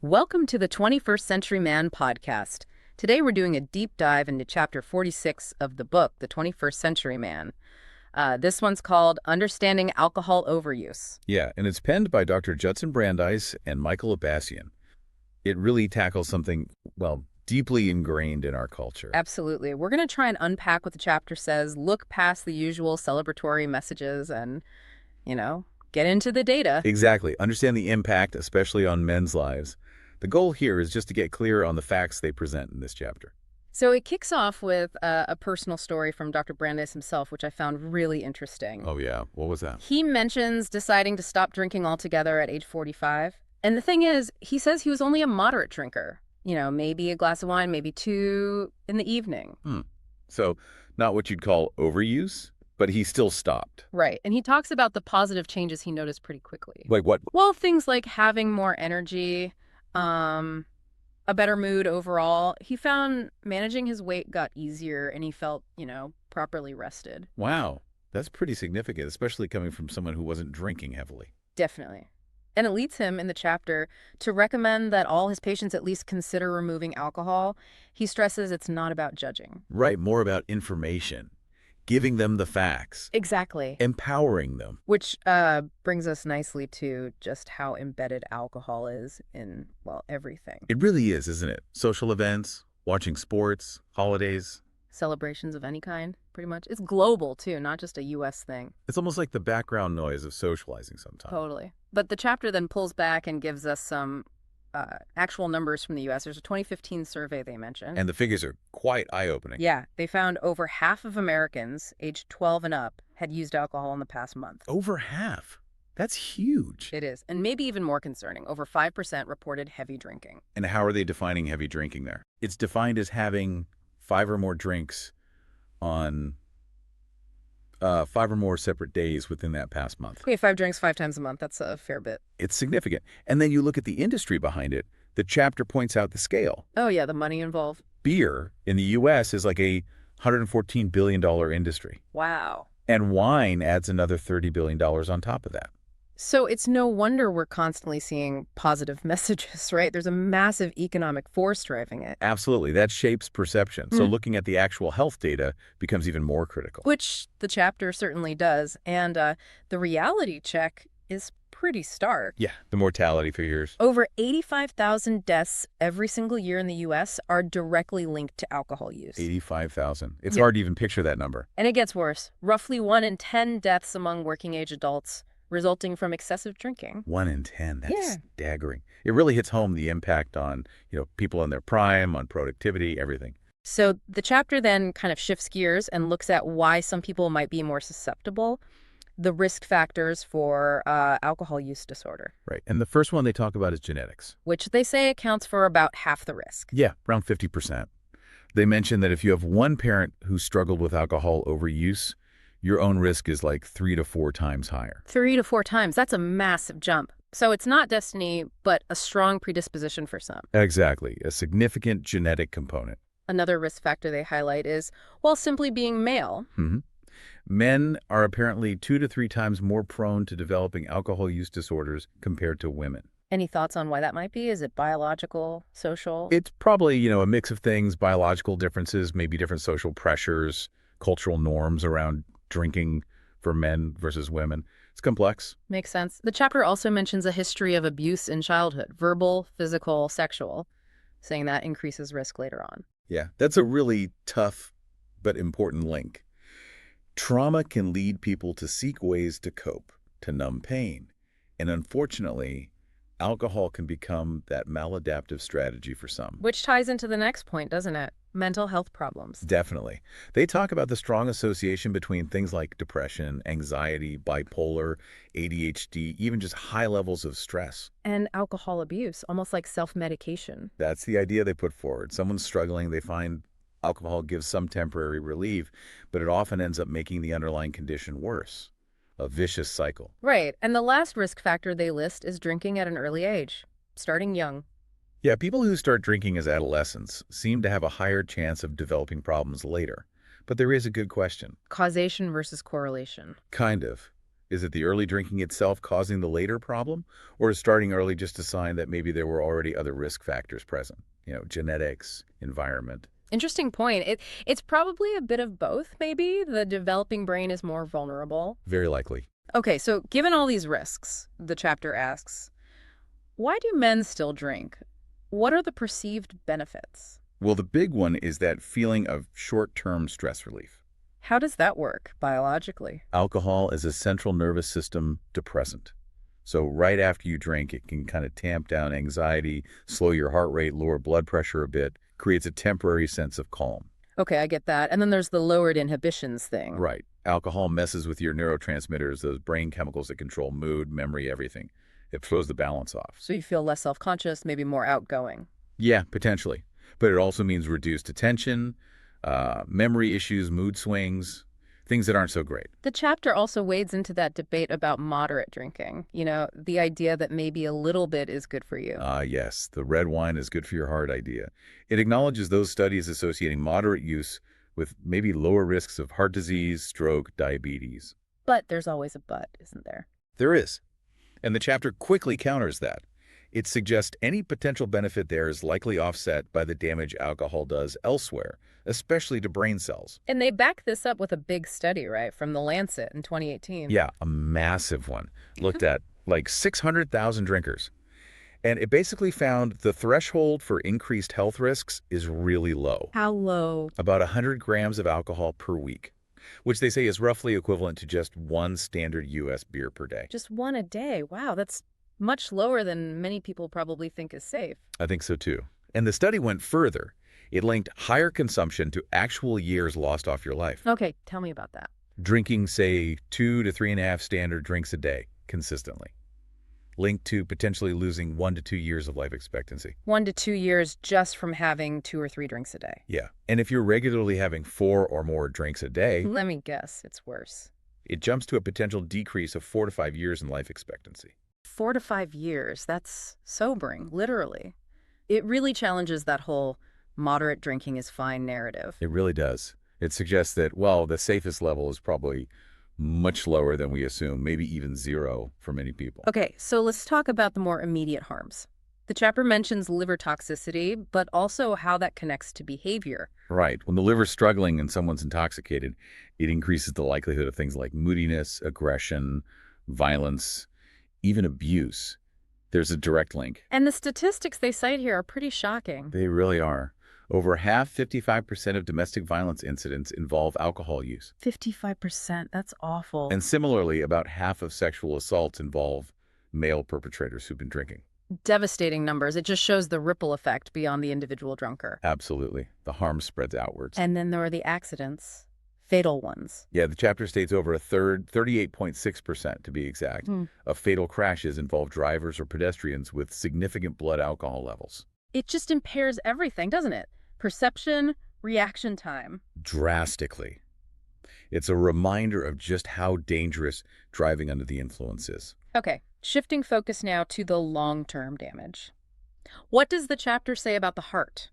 Welcome to the 21st Century Man podcast. Today we're doing a deep dive into chapter 46 of the book, The 21st Century Man. This one's called Understanding Alcohol Overuse. Yeah, and it's penned by Dr. Judson Brandeis and Michael Abian. It really tackles something, well, deeply ingrained in our culture. Absolutely. We're going to try and unpack what the chapter says, look past the usual celebratory messages, and, get into the data. Exactly. Understand the impact, especially on men's lives. The goal here is just to get clear on the facts they present in this chapter. So it kicks off with a personal story from Dr. Brandeis himself, which I found really interesting. Oh, yeah. What was that? He mentions deciding to stop drinking altogether at age 45. And the thing is, he says he was only a moderate drinker. Maybe a glass of wine, maybe two in the evening. So not what you'd call overuse, but he still stopped. Right. And he talks about the positive changes he noticed pretty quickly. Like what? Well, things like having more energy, a better mood overall. He found managing his weight got easier and he felt, properly rested. Wow. That's pretty significant, especially coming from someone who wasn't drinking heavily. Definitely. And it leads him in the chapter to recommend that all his patients at least consider removing alcohol. He stresses it's not about judging. Right. More about information, giving them the facts, Exactly. empowering them. Which brings us nicely to just how embedded alcohol is in, everything. It really is, isn't it? Social events, watching sports, holidays. Celebrations of any kind, pretty much. It's global, too, not just a U.S. thing. It's almost like the background noise of socializing sometimes. Totally. But the chapter then pulls back and gives us some actual numbers from the U.S. There's a 2015 survey they mentioned. And the figures are quite eye-opening. Yeah, they found over half of Americans aged 12 and up had used alcohol in the past month. Over half. That's huge. It is. And maybe even more concerning, over 5% reported heavy drinking. And how are they defining heavy drinking there? It's defined as having 5 or more drinks on 5 or more separate days within that past month. Okay, 5 drinks 5 times a month. That's a fair bit. It's significant. And then you look at the industry behind it. The chapter points out the scale. Oh, yeah, the money involved. Beer in the U.S. is like a $114 billion industry. Wow. And wine adds another $30 billion on top of that. So it's no wonder we're constantly seeing positive messages, right? There's a massive economic force driving it. Absolutely. That shapes perception. So looking at the actual health data becomes even more critical. Which the chapter certainly does. And the reality check is pretty stark. Yeah, the mortality figures. Over 85,000 deaths every single year in the U.S. are directly linked to alcohol use. 85,000. It's hard to even picture that number. And it gets worse. Roughly 1 in 10 deaths among working-age adults resulting from excessive drinking. 1 in 10. That's staggering. It really hits home the impact on, people in their prime, on productivity, everything. So the chapter then kind of shifts gears and looks at why some people might be more susceptible, the risk factors for alcohol use disorder. Right. And the first one they talk about is genetics. Which they say accounts for about half the risk. Yeah, around 50%. They mention that if you have one parent who struggled with alcohol overuse, your own risk is like 3 to 4 times higher. 3 to 4 times. That's a massive jump. So it's not destiny, but a strong predisposition for some. Exactly. A significant genetic component. Another risk factor they highlight is, simply being male. Men are apparently 2 to 3 times more prone to developing alcohol use disorders compared to women. Any thoughts on why that might be? Is it biological, social? It's probably, a mix of things, biological differences, maybe different social pressures, cultural norms around drinking for men versus women. It's complex. Makes sense. The chapter also mentions a history of abuse in childhood, verbal, physical, sexual, saying that increases risk later on. Yeah, that's a really tough but important link. Trauma can lead people to seek ways to cope, to numb pain. And unfortunately, alcohol can become that maladaptive strategy for some. Which ties into the next point, doesn't it? Mental health problems. Definitely. They talk about the strong association between things like depression, anxiety, bipolar, ADHD, even just high levels of stress. And alcohol abuse, almost like self-medication. That's the idea they put forward. Someone's struggling, they find alcohol gives some temporary relief, but it often ends up making the underlying condition worse. A vicious cycle. Right. And the last risk factor they list is drinking at an early age, starting young. Yeah, people who start drinking as adolescents seem to have a higher chance of developing problems later. But there is a good question. Causation versus correlation. Kind of. Is it the early drinking itself causing the later problem? Or is starting early just a sign that maybe there were already other risk factors present? Genetics, environment. Interesting point. It's probably a bit of both, maybe. The developing brain is more vulnerable. Very likely. Okay, so given all these risks, the chapter asks, why do men still drink? What are the perceived benefits? Well, the big one is that feeling of short-term stress relief. How does that work biologically? Alcohol is a central nervous system depressant. So right after you drink, it can kind of tamp down anxiety, slow your heart rate, lower blood pressure a bit, creates a temporary sense of calm. Okay, I get that. And then there's the lowered inhibitions thing. Right. Alcohol messes with your neurotransmitters, those brain chemicals that control mood, memory, everything. It throws the balance off. So you feel less self-conscious, maybe more outgoing. Yeah, potentially. But it also means reduced attention, memory issues, mood swings, things that aren't so great. The chapter also wades into that debate about moderate drinking. The idea that maybe a little bit is good for you. Yes, the red wine is good for your heart idea. It acknowledges those studies associating moderate use with maybe lower risks of heart disease, stroke, diabetes. But there's always a but, isn't there? There is. And the chapter quickly counters that. It suggests any potential benefit there is likely offset by the damage alcohol does elsewhere, especially to brain cells. And they back this up with a big study, right, from The Lancet in 2018. Yeah, a massive one. Looked at like 600,000 drinkers. And it basically found the threshold for increased health risks is really low. How low? About 100 grams of alcohol per week, which they say is roughly equivalent to just one standard U.S. beer per day. Just one a day. Wow, that's much lower than many people probably think is safe. I think so too. And the study went further. It linked higher consumption to actual years lost off your life. Okay, tell me about that. Drinking, say, 2 to 3.5 standard drinks a day consistently, linked to potentially losing 1 to 2 years of life expectancy. 1 to 2 years just from having 2 or 3 drinks a day. Yeah. And if you're regularly having 4 or more drinks a day, Let me guess, it's worse. it jumps to a potential decrease of 4 to 5 years in life expectancy. 4 to 5 years, that's sobering, literally. It really challenges that whole moderate drinking is fine narrative. It really does. It suggests that, well, the safest level is probably much lower than we assume, maybe even 0 for many people. Okay, so let's talk about the more immediate harms. The chapter mentions liver toxicity, but also how that connects to behavior. Right. When the liver's struggling and someone's intoxicated, it increases the likelihood of things like moodiness, aggression, violence, even abuse. There's a direct link. And the statistics they cite here are pretty shocking. They really are. Over half, 55% of domestic violence incidents involve alcohol use. 55%, that's awful. And similarly, about half of sexual assaults involve male perpetrators who've been drinking. Devastating numbers. It just shows the ripple effect beyond the individual drunker. Absolutely. The harm spreads outwards. And then there are the accidents, fatal ones. Yeah, the chapter states over a third, 38.6% to be exact, of fatal crashes involve drivers or pedestrians with significant blood alcohol levels. It just impairs everything, doesn't it? Perception, reaction time. Drastically. It's a reminder of just how dangerous driving under the influence is. Okay, shifting focus now to the long-term damage. What does the chapter say about the heart?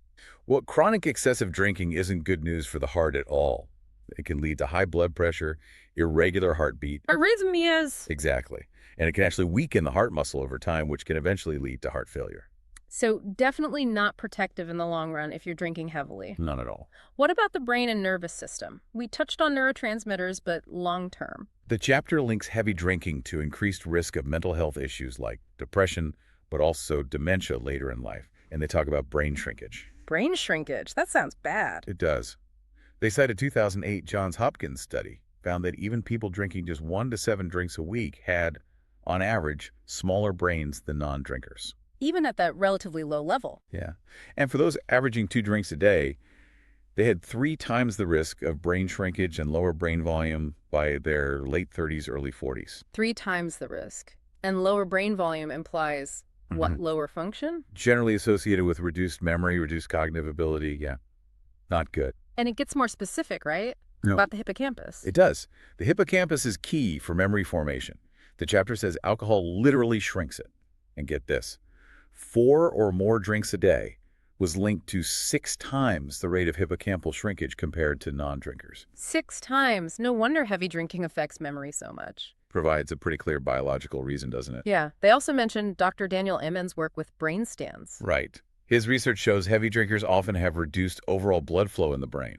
Well, chronic excessive drinking isn't good news for the heart at all. It can lead to high blood pressure, irregular heartbeat. Arrhythmias. Exactly. And it can actually weaken the heart muscle over time, which can eventually lead to heart failure. So definitely not protective in the long run if you're drinking heavily. None at all. What about the brain and nervous system? We touched on neurotransmitters, but long-term. The chapter links heavy drinking to increased risk of mental health issues like depression, but also dementia later in life. And they talk about brain shrinkage. Brain shrinkage? That sounds bad. It does. They cite a 2008 Johns Hopkins study, found that even people drinking just 1 to 7 drinks a week had, on average, smaller brains than non-drinkers. Even at that relatively low level. Yeah. And for those averaging 2 drinks a day, they had 3 times the risk of brain shrinkage and lower brain volume by their late 30s, early 40s. 3 times the risk. And lower brain volume implies what, lower function? Generally associated with reduced memory, reduced cognitive ability. Yeah. Not good. And it gets more specific, right? No. About the hippocampus. It does. The hippocampus is key for memory formation. The chapter says alcohol literally shrinks it. And get this, 4 or more drinks a day was linked to 6 times the rate of hippocampal shrinkage compared to non-drinkers. 6 times. No wonder heavy drinking affects memory so much. Provides a pretty clear biological reason, doesn't it? Yeah. They also mentioned Dr. Daniel Amen's work with brain scans. Right. His research shows heavy drinkers often have reduced overall blood flow in the brain.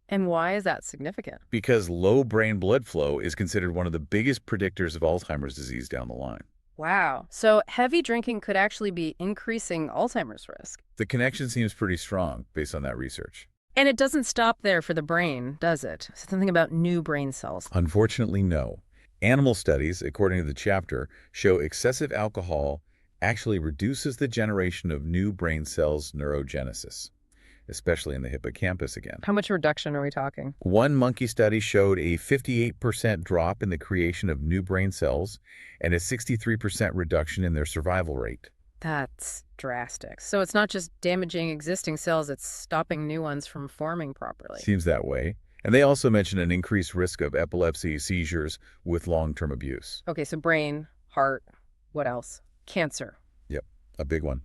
And why is that significant? Because low brain blood flow is considered one of the biggest predictors of Alzheimer's disease down the line. Wow. So heavy drinking could actually be increasing Alzheimer's risk. The connection seems pretty strong based on that research. And it doesn't stop there for the brain, does it? Something about new brain cells. Unfortunately, no. Animal studies, according to the chapter, show excessive alcohol actually reduces the generation of new brain cells neurogenesis, especially in the hippocampus again. How much reduction are we talking? One monkey study showed a 58% drop in the creation of new brain cells and a 63% reduction in their survival rate. That's drastic. So it's not just damaging existing cells, it's stopping new ones from forming properly. Seems that way. And they also mention an increased risk of epilepsy, seizures with long-term abuse. Okay, so brain, heart, what else? Cancer. Yep, a big one.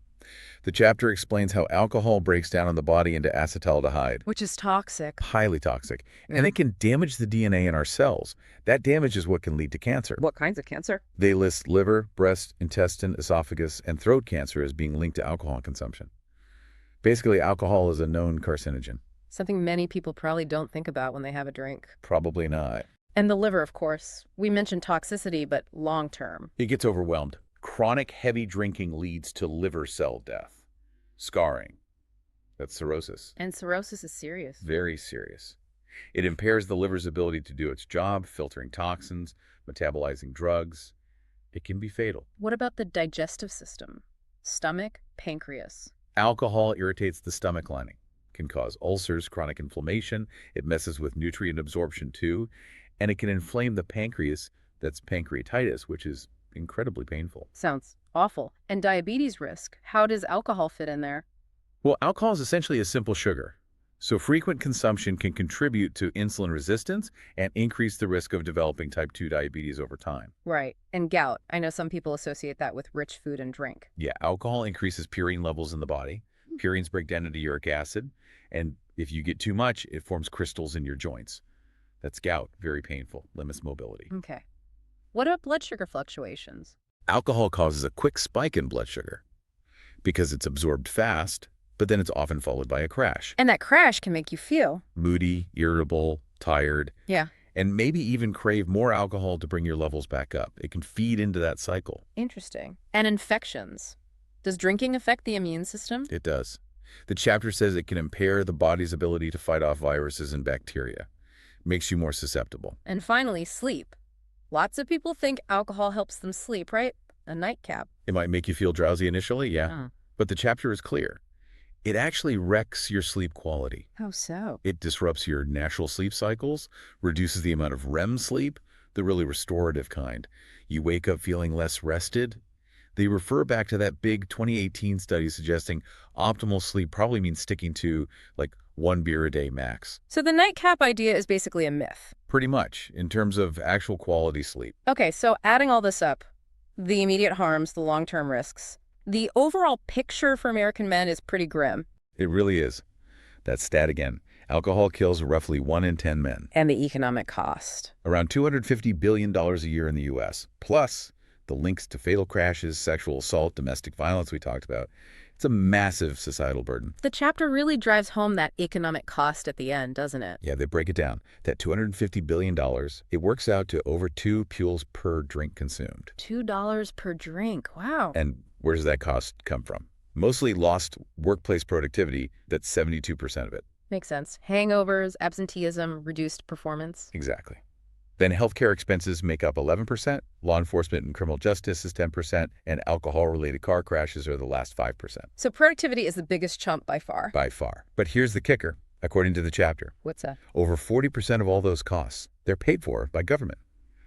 The chapter explains how alcohol breaks down in the body into acetaldehyde, Which is toxic. highly toxic, and it can damage the DNA in our cells. That damage is what can lead to cancer. What kinds of cancer? They list liver, breast, intestine, esophagus, and throat cancer as being linked to alcohol consumption. Basically, alcohol is a known carcinogen. Something many people probably don't think about when they have a drink. Probably not. And the liver, of course. We mentioned toxicity, but long term. It gets overwhelmed. Chronic heavy drinking leads to liver cell death, scarring. That's cirrhosis. And cirrhosis is serious. Very serious. It impairs the liver's ability to do its job, filtering toxins, metabolizing drugs. It can be fatal. What about the digestive system? Stomach, pancreas. Alcohol irritates the stomach lining, can cause ulcers, chronic inflammation. It messes with nutrient absorption too, and it can inflame the pancreas. That's pancreatitis, which is incredibly painful. Sounds awful. And diabetes risk. How does alcohol fit in there? Well, alcohol is essentially a simple sugar. So frequent consumption can contribute to insulin resistance and increase the risk of developing type 2 diabetes over time. Right. And gout. I know some people associate that with rich food and drink. Yeah, alcohol increases purine levels in the body. Purines break down into uric acid, and if you get too much, it forms crystals in your joints. That's gout, very painful, limits mobility. Okay. What about blood sugar fluctuations? Alcohol causes a quick spike in blood sugar because it's absorbed fast, but then it's often followed by a crash. And that crash can make you feel Moody, irritable, tired. Yeah. And maybe even crave more alcohol to bring your levels back up. It can feed into that cycle. Interesting. And infections. Does drinking affect the immune system? It does. The chapter says it can impair the body's ability to fight off viruses and bacteria. Makes you more susceptible. And finally, sleep. Lots of people think alcohol helps them sleep, right? A nightcap. It might make you feel drowsy initially, yeah. But the chapter is clear. It actually wrecks your sleep quality. How so? It disrupts your natural sleep cycles, reduces the amount of REM sleep, the really restorative kind. You wake up feeling less rested. They refer back to that big 2018 study suggesting optimal sleep probably means sticking to like 1 beer a day max. So the nightcap idea is basically a myth. Pretty much, in terms of actual quality sleep. Okay, so adding all this up, the immediate harms, the long-term risks, the overall picture for American men is pretty grim. It really is. That stat again. Alcohol kills roughly 1 in 10 men. And the economic cost. Around $250 billion a year in the U.S., plus the links to fatal crashes, sexual assault, domestic violence we talked about. It's a massive societal burden. The chapter really drives home that economic cost at the end, doesn't it? Yeah, they break it down. That $250 billion, it works out to over 2 pules per drink consumed. $2 per drink. Wow. And where does that cost come from? Mostly lost workplace productivity. That's 72% of it. Makes sense. Hangovers, absenteeism, reduced performance. Exactly. Then healthcare expenses make up 11%, law enforcement and criminal justice is 10%, and alcohol-related car crashes are the last 5%. So productivity is the biggest chunk by far. By far. But here's the kicker, according to the chapter. What's that? Over 40% of all those costs, they're paid for by government.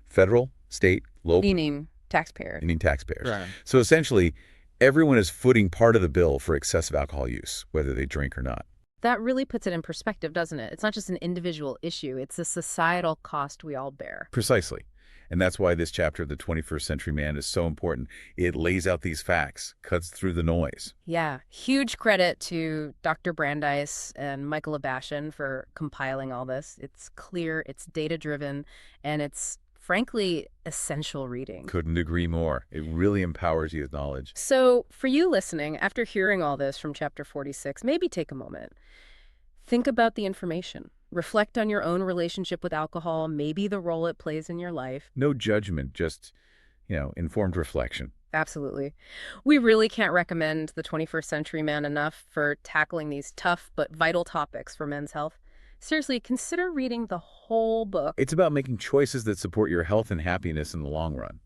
Federal, state, local. Meaning taxpayers. Meaning taxpayers. Right. So essentially, everyone is footing part of the bill for excessive alcohol use, whether they drink or not. That really puts it in perspective, doesn't it? It's not just an individual issue. It's a societal cost we all bear. Precisely. And that's why this chapter of the 21st Century Man is so important. It lays out these facts, cuts through the noise. Yeah. Huge credit to Dr. Brandeis and Michael Abian for compiling all this. It's clear, it's data-driven, and it's frankly, essential reading. Couldn't agree more. It really empowers you with knowledge. So, for you listening, after hearing all this from chapter 46, maybe take a moment. Think about the information. Reflect on your own relationship with alcohol, maybe the role it plays in your life. No judgment, just, informed reflection. Absolutely. We really can't recommend The 21st Century Man enough for tackling these tough but vital topics for men's health. Seriously, consider reading the whole book. It's about making choices that support your health and happiness in the long run.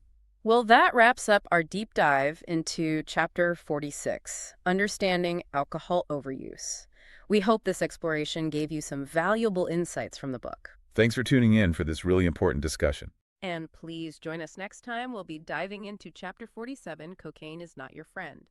Well, that wraps up our deep dive into chapter 46, Understanding Alcohol Overuse. We hope this exploration gave you some valuable insights from the book. Thanks for tuning in for this really important discussion. And please join us next time. We'll be diving into chapter 47, Cocaine is Not Your Friend.